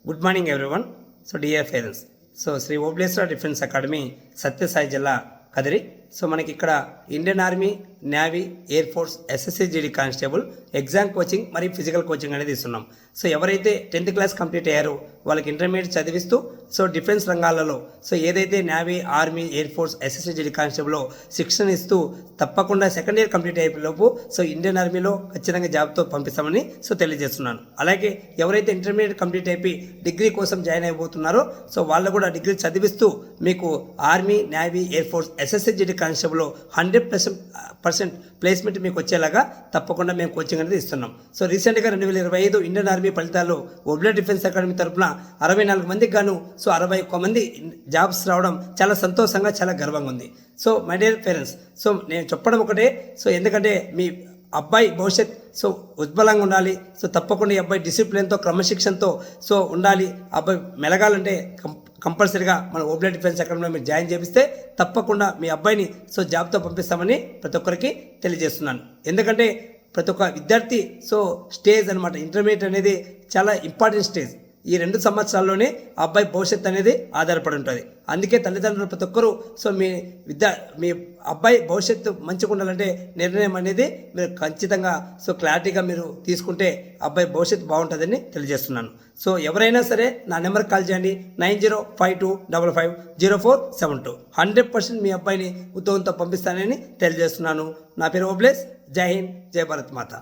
Good morning, everyone. So, dear parents, Sri Obleswara Defense Academy, Satya Sai Jilla, Kadiri. So మనకి ఇక్కడ Indian army, navy, air force, SSC GD constable exam coaching మరియు physical coaching అనేది ఇస్తున్నాం. So ఎవరైతే 10th class complete అయ్యారో వాళ్ళకి intermediate చదివిస్తూ defence రంగాలలో ఏదైతే navy, army, air force, SSC GD కానిస్టేబుల్లో శిక్షణ ఇస్తూ తప్పకుండా సెకండ్ ఇయర్ కంప్లీట్ అయిపోయేలోపు ఇండియన్ ఆర్మీలో ఖచ్చితంగా జాబ్తో పంపిస్తామని తెలియజేస్తున్నాను. అలాగే ఎవరైతే ఇంటర్మీడియట్ కంప్లీట్ అయిపోయి డిగ్రీ కోసం జాయిన్ అయిపోతున్నారో వాళ్ళు కూడా డిగ్రీ చదివిస్తూ మీకు army, navy, air force, SSC GD constable 100% placement మీకు వచ్చేలాగా తప్పకుండా మేము కోచింగ్ అనేది ఇస్తున్నాం. సో రీసెంట్గా 2025 ఇండియన్ ఆర్మీ ఫలితాల్లో ఓబ్లే డిఫెన్స్ అకాడమీ తరఫున 64 మందికి గాను 61 మంది జాబ్స్ రావడం చాలా సంతోషంగా, చాలా గర్వంగా ఉంది. సో మై డియర్ పేరెంట్స్, నేను చెప్పడం ఒకటే, ఎందుకంటే మీ అబ్బాయి భవిష్యత్ ఉజ్వలంగా ఉండాలి. తప్పకుండా ఈ అబ్బాయి డిసిప్లిన్తో, క్రమశిక్షణతో ఉండాలి. అబ్బాయి మెలగాలంటే కంపల్సరీగా మన ఓబ్లే డిఫెన్స్ అకాడమీలో మీరు జాయిన్ చేపిస్తే తప్పకుండా మీ అబ్బాయిని జాబ్తో పంపిస్తామని ప్రతి ఒక్కరికి తెలియజేస్తున్నాను. ఎందుకంటే ప్రతి ఒక్క విద్యార్థి స్టేజ్ అనమాట, ఇంటర్మీడియట్ అనేది చాలా ఇంపార్టెంట్ స్టేజ్. ఈ 2 సంవత్సరాల్లోనే ఆ అబ్బాయి భవిష్యత్తు అనేది ఆధారపడి ఉంటుంది. అందుకే తల్లిదండ్రులు ప్రతి ఒక్కరూ మీ అబ్బాయి భవిష్యత్తు మంచిగా ఉండాలంటే నిర్ణయం అనేది మీరు ఖచ్చితంగా క్లారిటీగా మీరు తీసుకుంటే అబ్బాయి భవిష్యత్తు బాగుంటుందని తెలియజేస్తున్నాను. ఎవరైనా సరే నా నెంబర్కి కాల్ చేయండి, 9052550472. 100% మీ అబ్బాయిని ఉద్యోగంతో పంపిస్తానని తెలియజేస్తున్నాను. నా పేరు ఓబ్లేస్. జై హింద్, జై భారత్ మాత.